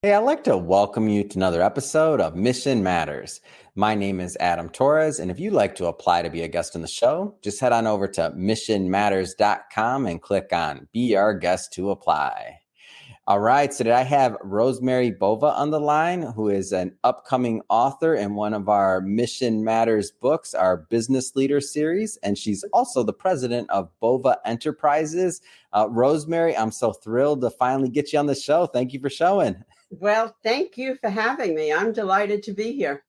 Hey, I'd like to welcome you to another episode of Mission Matters. My name is Adam Torres, and if you'd like to apply to be a guest on the show, just head on over to missionmatters.com and click on Be Our Guest to Apply. All right, so today I have Rosemary Bova on the line, who is an upcoming author in one of our Mission Matters books, our Business Leader series, and she's also the president of Bova Enterprises. Rosemary, I'm so thrilled to finally get you on the show. Thank you for showing. Well, thank you for having me. I'm delighted to be here.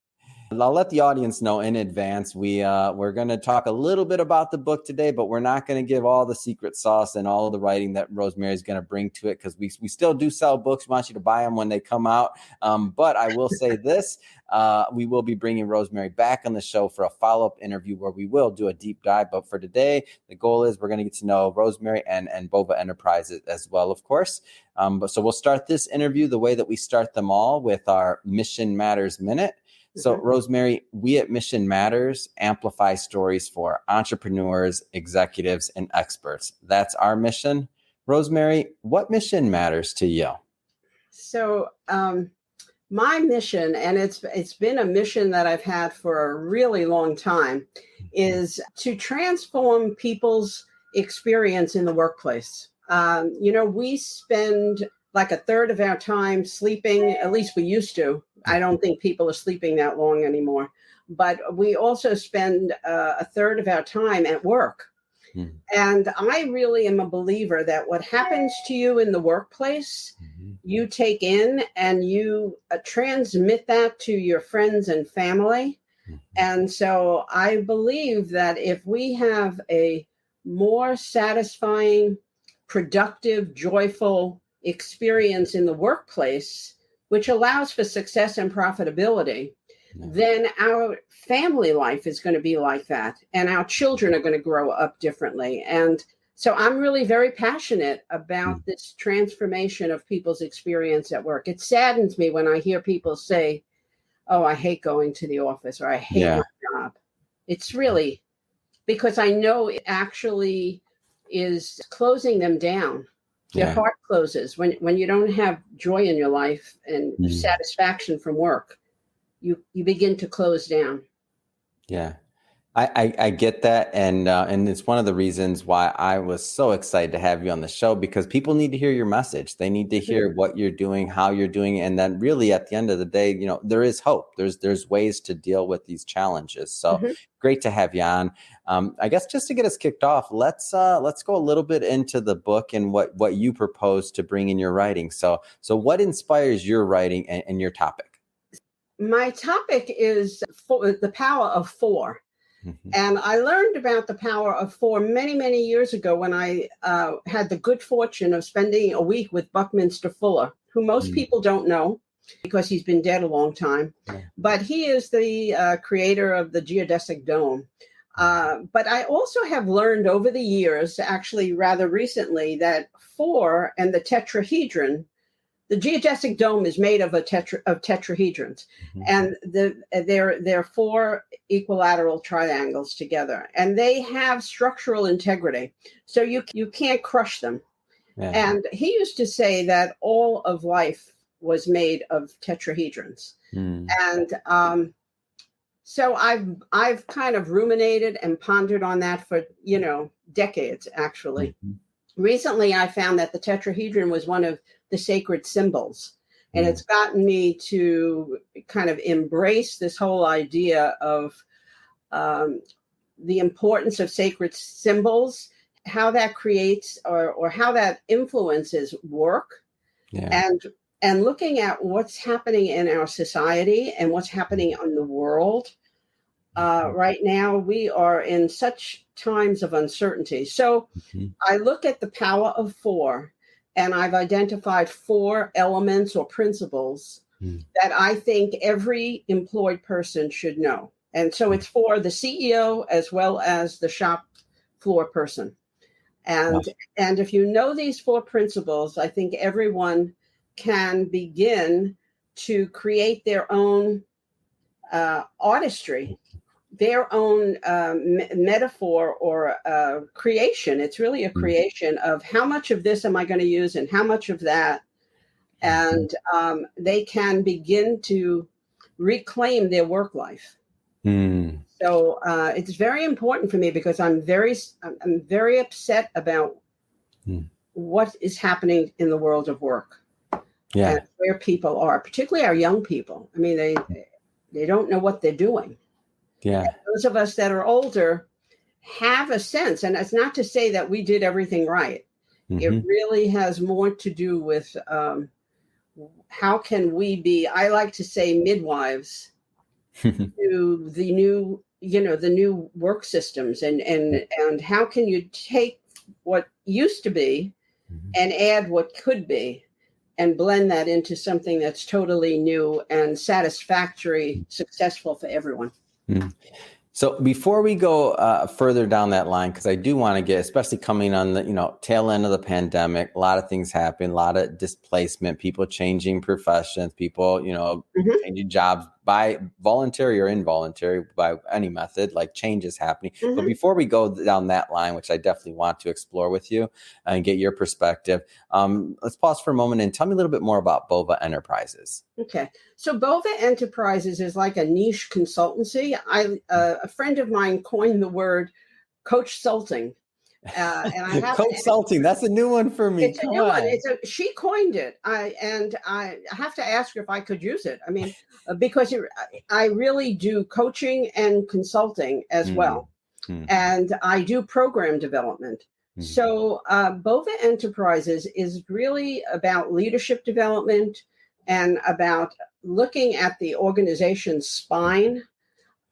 I'll let the audience know in advance. We're going to talk a little bit about the book today, but we're not going to give all the secret sauce and all of the writing that Rosemary is going to bring to it, because we still do sell books. We want you to buy them when they come out. But I will say this, we will be bringing Rosemary back on the show for a follow-up interview where we will do a deep dive. But for today, the goal is we're going to get to know Rosemary and Bova Enterprises as well, of course. So we'll start this interview the way that we start them all, with our Mission Matters Minute. So, Rosemary, we at Mission Matters amplify stories for entrepreneurs, executives, and experts. That's our mission. Rosemary, what mission matters to you? So, my mission, and it's been a mission that I've had for a really long time, is to transform people's experience in the workplace. We spend like a third of our time sleeping, at least we used to. I don't think people are sleeping that long anymore. But we also spend a third of our time at work. And I really am a believer that what happens to you in the workplace, you take in and you transmit that to your friends and family. And so I believe that if we have a more satisfying, productive, joyful experience in the workplace, which allows for success and profitability, then our family life is going to be like that. And our children are going to grow up differently. And so I'm really very passionate about this transformation of people's experience at work. It saddens me when I hear people say, oh, I hate going to the office, or I hate my job. It's really because I know it actually is closing them down. Your heart closes when you don't have joy in your life and satisfaction from work. You begin to close down. Yeah, I get that, and it's one of the reasons why I was so excited to have you on the show, because people need to hear your message. They need to hear what you're doing, how you're doing it, and then really at the end of the day, there is hope. There's ways to deal with these challenges. So great to have you on. I guess just to get us kicked off, let's go a little bit into the book and what you propose to bring in your writing. So what inspires your writing and your topic? My topic is the power of four. And I learned about the power of four many, many years ago when I had the good fortune of spending a week with Buckminster Fuller, who most people don't know because he's been dead a long time. But he is the creator of the geodesic dome. But I also have learned over the years, actually rather recently, that four and the tetrahedron, the geodesic dome is made of tetrahedrons, and they're four equilateral triangles together, and they have structural integrity, so you can't crush them. And he used to say that all of life was made of tetrahedrons, and so I've kind of ruminated and pondered on that for decades. Actually, recently I found that the tetrahedron was one of the sacred symbols. And it's gotten me to kind of embrace this whole idea of the importance of sacred symbols, how that creates or how that influences work, and looking at what's happening in our society and what's happening in the world. Right now, we are in such times of uncertainty. So I look at the power of four, and I've identified four elements or principles that I think every employed person should know. And so it's for the CEO as well as the shop floor person. And if you know these four principles, I think everyone can begin to create their own artistry, their own metaphor or creation. It's really a creation of how much of this am I going to use and how much of that and they can begin to reclaim their work life. Mm. So it's very important for me because I'm very upset about what is happening in the world of work and where people are, particularly our young people. I mean, they don't know what they're doing. Yeah. And those of us that are older have a sense, and it's not to say that we did everything right. It really has more to do with how can we be, I like to say, midwives to the new, the new work systems, and how can you take what used to be and add what could be and blend that into something that's totally new and satisfactory, successful for everyone. So before we go further down that line, because I do want to get, especially coming on the tail end of the pandemic, a lot of things happen, a lot of displacement, people changing professions, people changing jobs by voluntary or involuntary, by any method, like change is happening. But before we go down that line, which I definitely want to explore with you and get your perspective, let's pause for a moment and tell me a little bit more about Bova Enterprises. Okay. So Bova Enterprises is like a niche consultancy. A friend of mine coined the word coach-sulting. And I have coach-sulting, that's a new one for me. It's a new one. She coined it. I have to ask her if I could use it. I mean, because I really do coaching and consulting as well. And I do program development. So Bova Enterprises is really about leadership development and about looking at the organization's spine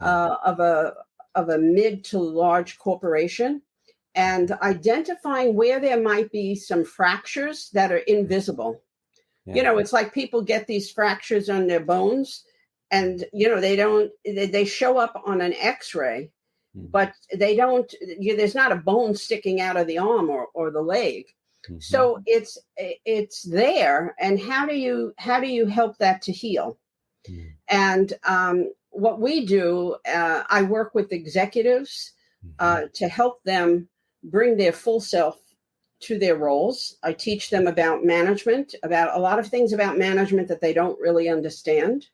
of a mid to large corporation and identifying where there might be some fractures that are invisible. It's like people get these fractures on their bones and, they show up on an X-ray, but they don't, there's not a bone sticking out of the arm or the leg. So it's there. And how do you help that to heal? And what we do, I work with executives to help them bring their full self to their roles. I teach them about management, about a lot of things about management that they don't really understand.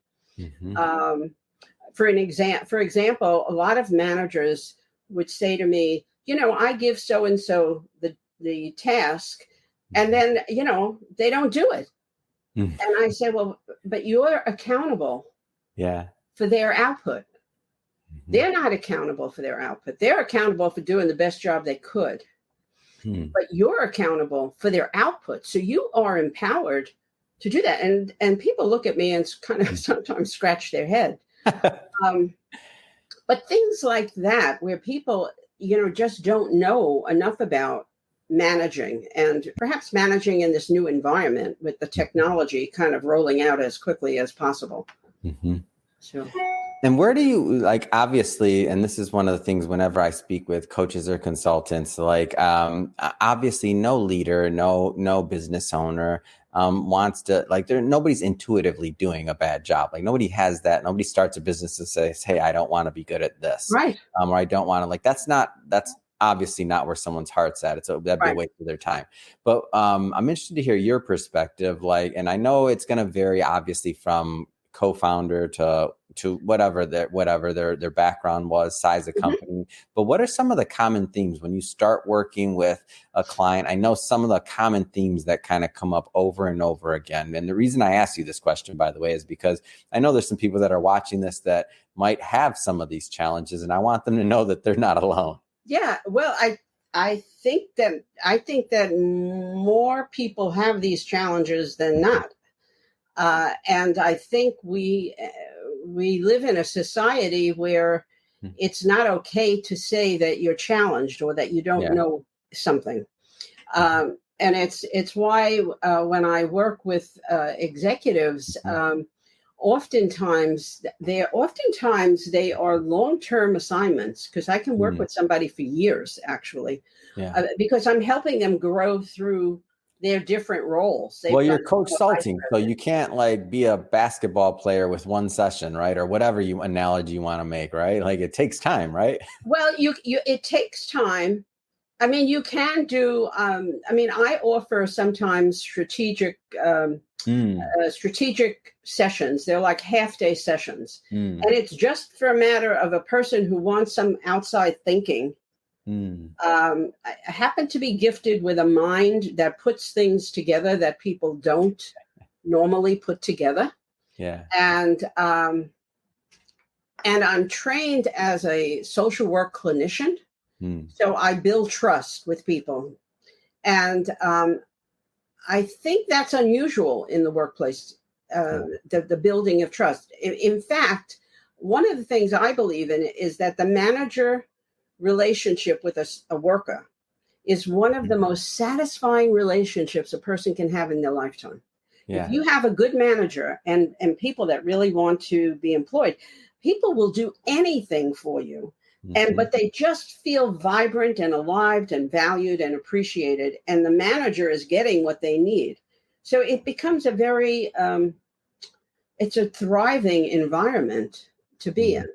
For example, a lot of managers would say to me, I give so-and-so the task, and then, they don't do it. And I say, well, but you're accountable for their output. They're not accountable for their output. They're accountable for doing the best job they could. But you're accountable for their output. So you are empowered to do that. And people look at me and kind of sometimes scratch their head. But things like that, where people, just don't know enough about managing, and perhaps managing in this new environment with the technology kind of rolling out as quickly as possible. So. And where do you, obviously, and this is one of the things whenever I speak with coaches or consultants, obviously no leader, no business owner wants to, nobody's intuitively doing a bad job. Nobody has that. Nobody starts a business and says, hey, I don't want to be good at this. Right. Or I don't want to, that's obviously not where someone's heart's at. That'd be a waste of their time. But I'm interested to hear your perspective. And I know it's going to vary obviously from co-founder to whatever their background was, size of company. But what are some of the common themes when you start working with a client? I know some of the common themes that kind of come up over and over again. And the reason I ask you this question, by the way, is because I know there's some people that are watching this that might have some of these challenges, and I want them to know that they're not alone. Yeah, well, I think that more people have these challenges than not. And I think we live in a society where it's not okay to say that you're challenged or that you don't know something. And it's why when I work with executives, oftentimes they are long-term assignments, because I can work with somebody for years, actually, because I'm helping them grow through their different roles. Well, you're coach-sulting, so you can't be a basketball player with one session, right? Or whatever analogy you want to make, right? It takes time, right? Well, it takes time. I mean, you can do, I offer sometimes strategic sessions. They're like half-day sessions. And it's just for a matter of a person who wants some outside thinking. I happen to be gifted with a mind that puts things together that people don't normally put together. Yeah. And I'm trained as a social work clinician. So I build trust with people. And I think that's unusual in the workplace, the building of trust. In fact, one of the things I believe in is that the manager relationship with a worker is one of the most satisfying relationships a person can have in their lifetime. Yeah. If you have a good manager and people that really want to be employed, people will do anything for you. But they just feel vibrant and alive and valued and appreciated, and the manager is getting what they need. So it becomes a very, it's a thriving environment to be in.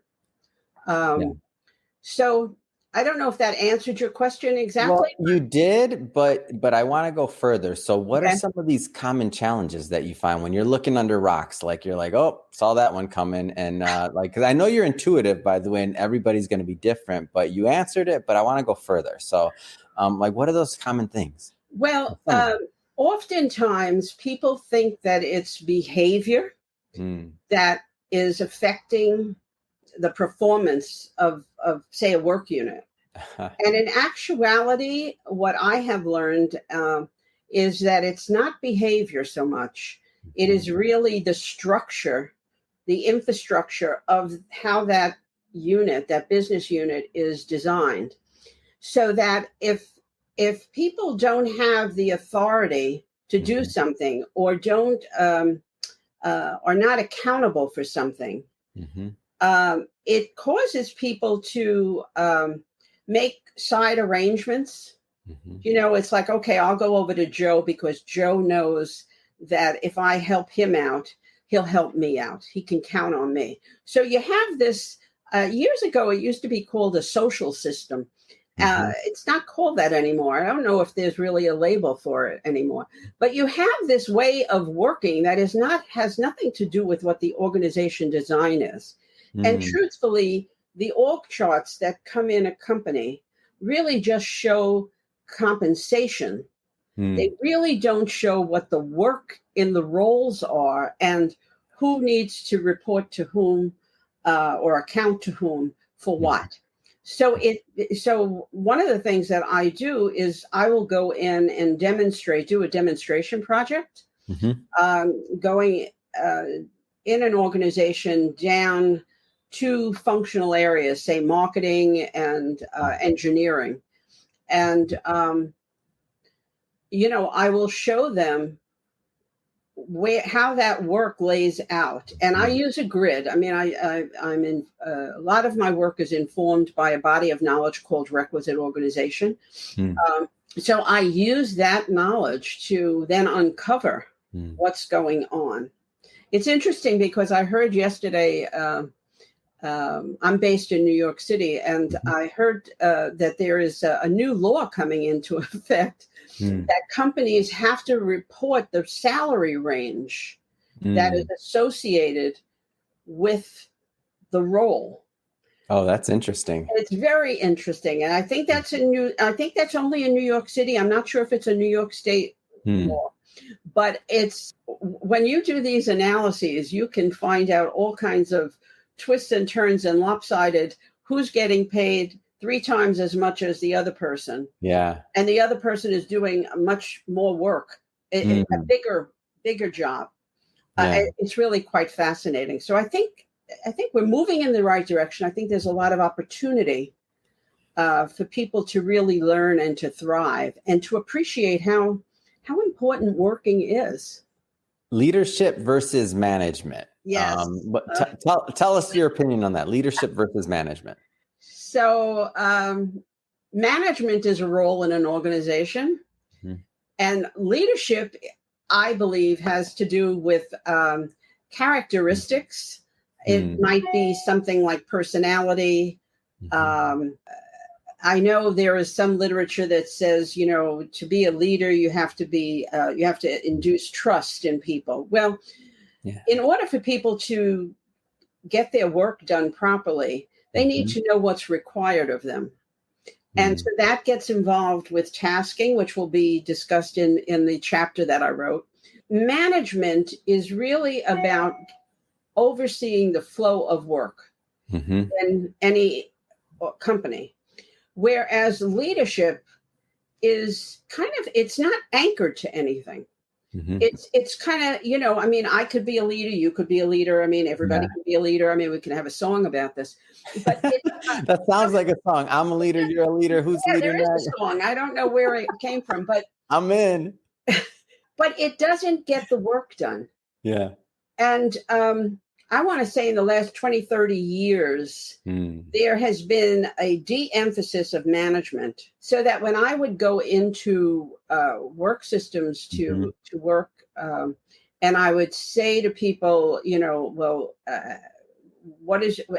So I don't know if that answered your question exactly. Well, you did, but I want to go further. So what are some of these common challenges that you find when you're looking under rocks? Like you're like, oh, saw that one coming. And because I know you're intuitive, by the way, and everybody's going to be different, but you answered it, but I want to go further. So what are those common things? Well, oftentimes people think that it's behavior that is affecting the performance of say, a work unit. And in actuality, what I have learned is that it's not behavior so much. It is really the structure, the infrastructure of how that unit, that business unit is designed. So that if people don't have the authority to do something or don't are not accountable for something, it causes people to make side arrangements. It's like, okay, I'll go over to Joe because Joe knows that if I help him out, he'll help me out. He can count on me. So you have this, years ago, it used to be called a social system. It's not called that anymore. I don't know if there's really a label for it anymore, but you have this way of working that has nothing to do with what the organization design is. And truthfully, the org charts that come in a company really just show compensation. They really don't show what the work in the roles are and who needs to report to whom or account to whom for what. So one of the things that I do is I will go in and do a demonstration project, going in an organization down two functional areas, say marketing and engineering. And, I will show them how that work lays out. And I use a grid. I mean, I'm in a lot of my work is informed by a body of knowledge called requisite organization. So I use that knowledge to then uncover what's going on. It's interesting because I heard yesterday, I'm based in New York City, and I heard that there is a new law coming into effect that companies have to report the salary range that is associated with the role. Oh, that's interesting. It's very interesting. And I think that's only in New York City. I'm not sure if it's a New York State law. But it's when you do these analyses, you can find out all kinds of twists and turns and lopsided who's getting paid 3 times as much as the other person. Yeah. And the other person is doing much more work, a bigger job. It's really quite fascinating. So I think we're moving in the right direction. I think there's a lot of opportunity for people to really learn and to thrive and to appreciate how important working is. Leadership versus management. Yes. But tell us your opinion on that. Leadership versus management. So management is a role in an organization, and leadership, I believe, has to do with characteristics. It might be something like personality, I know there is some literature that says, to be a leader, you have to induce trust in people. Well, in order for people to get their work done properly, they need to know what's required of them. And so that gets involved with tasking, which will be discussed in the chapter that I wrote. Management is really about overseeing the flow of work in any company. Whereas leadership is it's not anchored to anything. It's kind of, I could be a leader, you could be a leader. I mean, everybody can be a leader. I mean, we can have a song about this. But that sounds like a song. I'm a leader, you're a leader. Who's leading that? There is a song. I don't know where it came from, but I'm in. But it doesn't get the work done. Yeah. And I want to say in the last 20, 30 years, there has been a de-emphasis of management, so that when I would go into work systems to work, and I would say to people,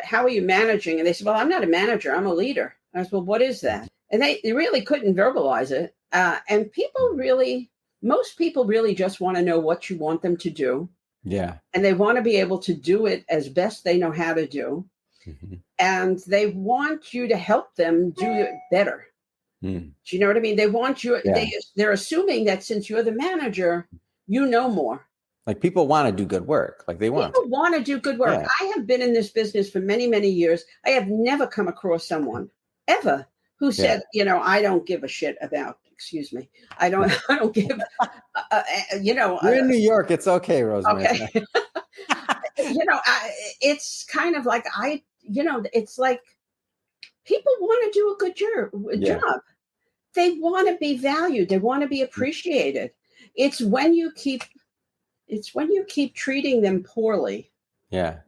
how are you managing? And they said, well, I'm not a manager, I'm a leader. I said, well, what is that? And they really couldn't verbalize it. And most people really just want to know what you want them to do. Yeah. And they want to be able to do it as best they know how to do. And they want you to help them do it better. Do you know what I mean? They want you, they're assuming that since you're the manager, you know more. Like people want to do good work. Like people want to do good work. Yeah. I have been in this business for many, many years. I have never come across someone ever who said, I don't give a shit about, excuse me. I don't give, You're in New York. It's okay, Rosemary. Okay. It's kind of like, it's like people want to do a good job. They want to be valued. They want to be appreciated. It's when you keep treating them poorly. Yeah.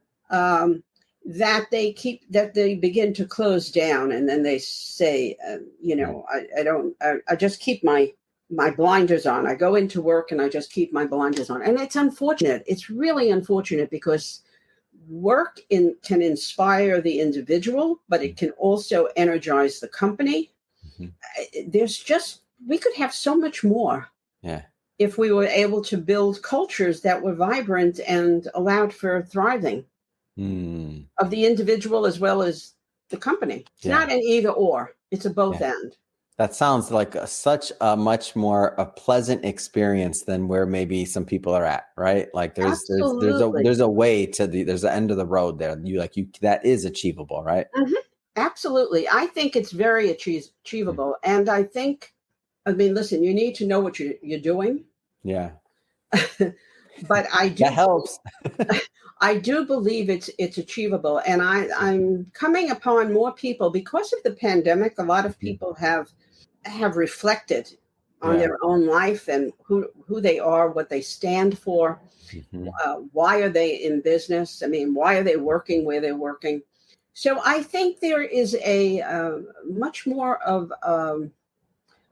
That they begin to close down, and then they say, I just keep my blinders on. I go into work and I just keep my blinders on. And it's unfortunate. It's really unfortunate, because work can inspire the individual, but it can also energize the company. We could have so much more. Yeah. If we were able to build cultures that were vibrant and allowed for thriving of the individual as well as the company. It's not an either or. It's a both end. That sounds like such a much more a pleasant experience than where maybe some people are at, right? Like there's a way to there's the end of the road there. That is achievable, right? Absolutely. I think it's very achievable. And I think, listen, you need to know what you're doing. Yeah. But I do. That helps. I do believe it's achievable. And I'm coming upon more people because of the pandemic. A lot of people have reflected on their own life and who they are, what they stand for. Why are they in business? Why are they working where they're working? So I think there is a much more of a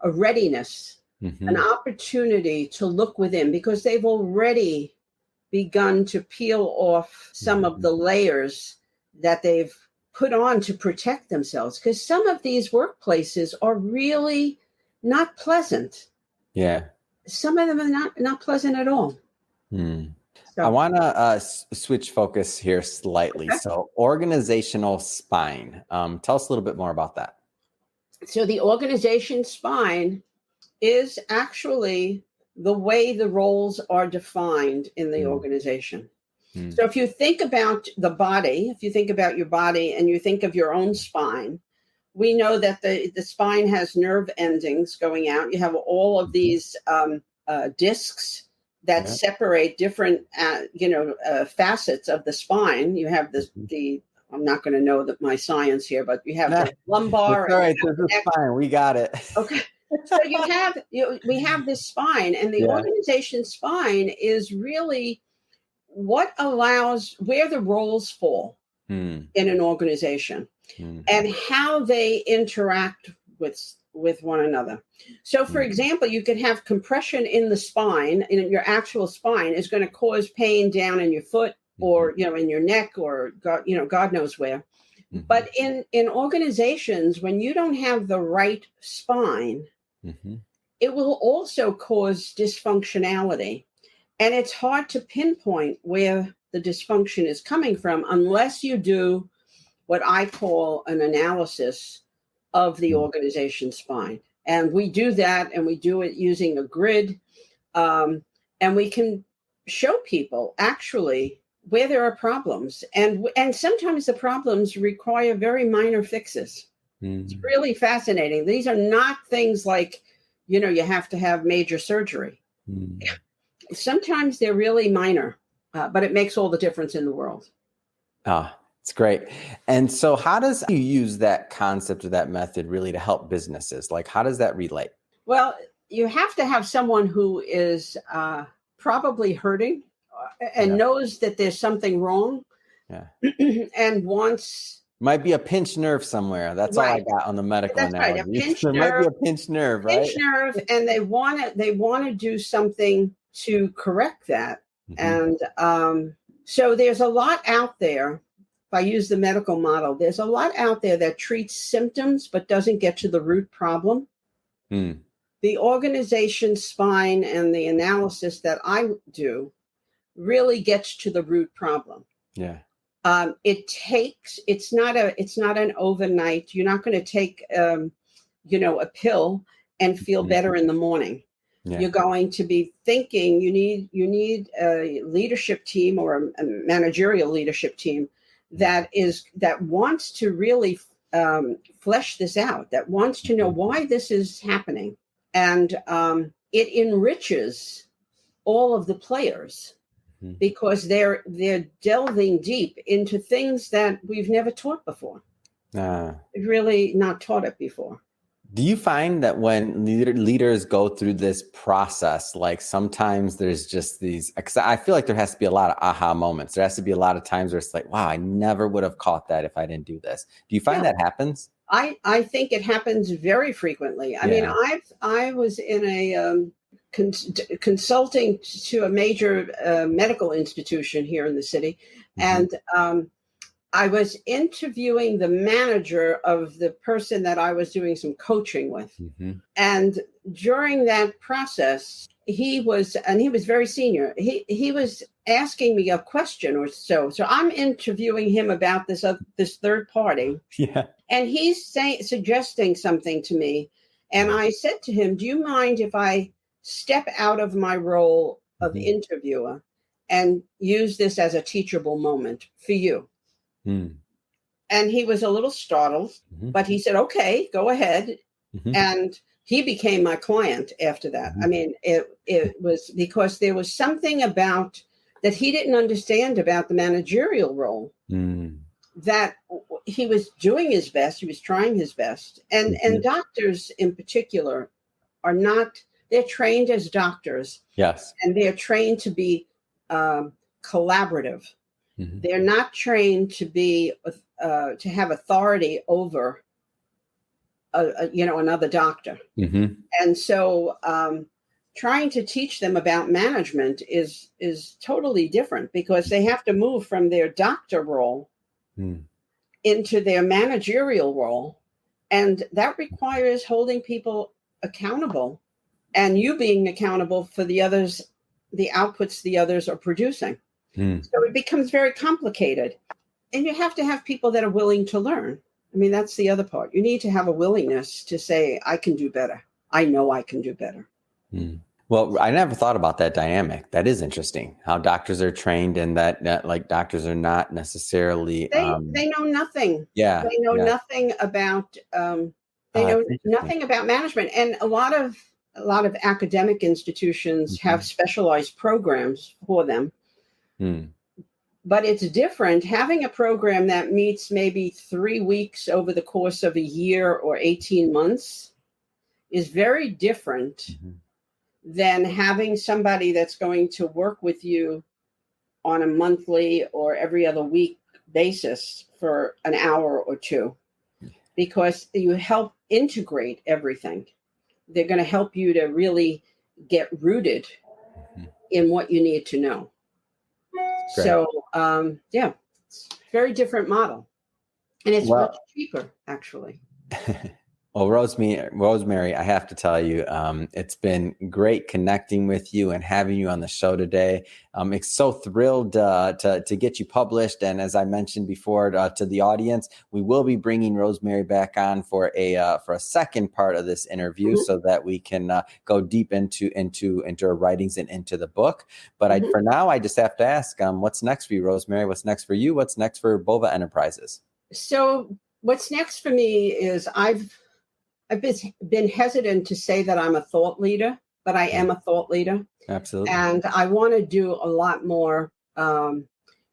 readiness, an opportunity to look within, because they've already begun to peel off some of the layers that they've put on to protect themselves. Because some of these workplaces are really not pleasant. Yeah. Some of them are not pleasant at all. So, I want to switch focus here slightly. Okay. So organizational spine. Tell us a little bit more about that. So the organization spine is actually the way the roles are defined in the organization. So if you think about the body, if you think about your body and you think of your own spine, we know that the spine has nerve endings going out. You have all of these discs that separate different, facets of the spine. You have I'm not going to know my science here, but you have the lumbar. All right, this is fine. We got it. Okay. So we have this spine, and the organization spine is really what allows where the roles fall in an organization and how they interact with one another. So, for example, you could have compression in the spine, and your actual spine is going to cause pain down in your foot or in your neck or God knows where. But in organizations, when you don't have the right spine, it will also cause dysfunctionality. And it's hard to pinpoint where the dysfunction is coming from unless you do what I call an analysis of the organization spine. And we do that, and we do it using a grid. And we can show people actually where there are problems. And sometimes the problems require very minor fixes. It's really fascinating. These are not things like, you have to have major surgery. Sometimes they're really minor, but it makes all the difference in the world. It's great. And so how does you use that concept or that method really to help businesses? Like, how does that relate? Well, you have to have someone who is probably hurting and knows that there's something wrong and wants... Might be a pinched nerve somewhere. That's all I got on the medical analogy. Right. A pinched there nerve, might be a pinched nerve, right? Pinched nerve, and they want to do something to correct that. And so there's a lot out there. If I use the medical model, there's a lot out there that treats symptoms but doesn't get to the root problem. The organization spine and the analysis that I do really gets to the root problem. It's not an overnight. You're not going to take a pill and feel better in the morning. You're going to be thinking you need a leadership team or a managerial leadership team that wants to really flesh this out, that wants to know why this is happening. And it enriches all of the players because they're delving deep into things that we've never taught before. We've really not taught it before. Do you find that when leaders go through this process, like sometimes there's just these, because I feel like there has to be a lot of aha moments. There has to be a lot of times where it's like, wow, I never would have caught that if I didn't do this. Do you find that happens? I think it happens very frequently. I mean, I was in a consulting to a major medical institution here in the city, and I was interviewing the manager of the person that I was doing some coaching with. And during that process, he was very senior. He was asking me a question or so. So I'm interviewing him about this third party. And he's suggesting something to me. And I said to him, do you mind if I step out of my role of interviewer and use this as a teachable moment for you? And he was a little startled, but he said, okay, go ahead. And he became my client after that. I mean, it was because there was something about that he didn't understand about the managerial role, that he was doing his best. He was trying his best. And doctors in particular they're trained as doctors. And they're trained to be collaborative. They're not trained to be to have authority over another doctor. And so trying to teach them about management is totally different because they have to move from their doctor role into their managerial role, and that requires holding people accountable and you being accountable for the outputs the others are producing. So it becomes very complicated. And you have to have people that are willing to learn. I mean, that's the other part. You need to have a willingness to say, I can do better. I know I can do better. Well, I never thought about that dynamic. That is interesting, how doctors are trained and that like doctors are not necessarily... They know nothing. They know nothing about... nothing about management. And a lot of academic institutions have specialized programs for them. But it's different. Having a program that meets maybe 3 weeks over the course of a year or 18 months is very different than having somebody that's going to work with you on a monthly or every other week basis for an hour or two, because you help integrate everything. They're going to help you to really get rooted in what you need to know. Great. So, it's a very different model. And it's much Well, cheaper, actually. well, Rosemary, I have to tell you, it's been great connecting with you and having you on the show today. It's so thrilled to get you published. And as I mentioned before to the audience, we will be bringing Rosemary back on for a second part of this interview, Mhm. so that we can go deep into her writings and into the book. But Mhm. for now, I just have to ask, what's next for you, Rosemary? What's next for you? What's next for Bova Enterprises? So what's next for me is I've been hesitant to say that I'm a thought leader, but I am a thought leader. Absolutely. And I want to do a lot more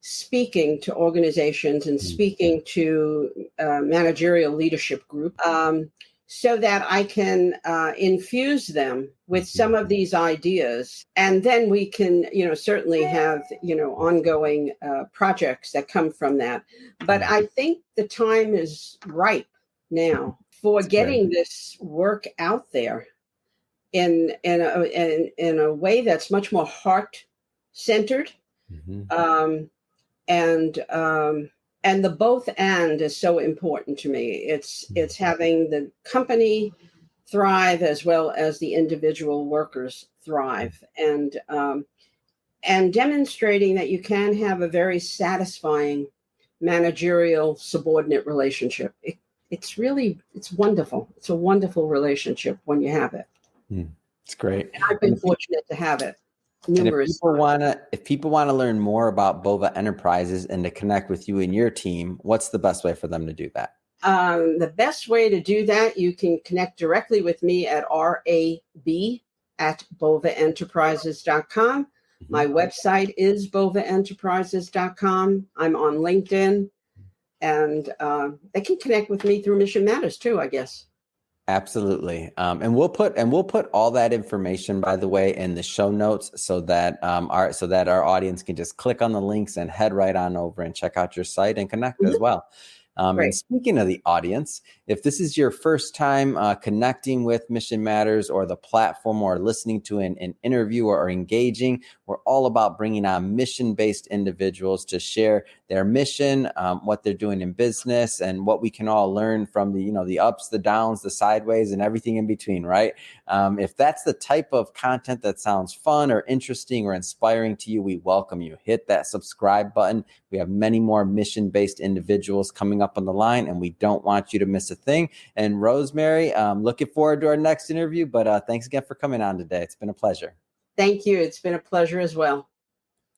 speaking to organizations and speaking to managerial leadership group, so that I can infuse them with some of these ideas. And then we can, certainly have, ongoing projects that come from that. But I think the time is ripe now for That's great. getting this work out there in a way that's much more heart centered, Mhm. and the both and is so important to me. It's having the company thrive as well as the individual workers thrive, and demonstrating that you can have a very satisfying managerial subordinate relationship. It's wonderful. It's a wonderful relationship when you have it. It's great. I've And been fortunate to have it if numerous people times. want to learn more about Bova Enterprises and to connect with you and your team, what's the best way for them to do that? The best way to do that, you can connect directly with me at rab@bovaenterprises.com. My website is bovaenterprises.com. I'm on LinkedIn, and they can connect with me through Mission Matters too, I guess. Absolutely. And we'll put all that information, by the way, in the show notes, so that our audience can just click on the links and head right on over and check out your site and connect as Mhm. well. And Great. speaking of the audience, if this is your first time connecting with Mission Matters or the platform, or listening to an interview or engaging, we're all about bringing on mission-based individuals to share their mission, what they're doing in business, and what we can all learn from the ups, the downs, the sideways, and everything in between, right? If that's the type of content that sounds fun or interesting or inspiring to you, we welcome you. Hit that subscribe button. We have many more mission-based individuals coming up on the line, and we don't want you to miss a thing. And Rosemary, looking forward to our next interview, but thanks again for coming on today. It's been a pleasure. Thank you. It's been a pleasure as well.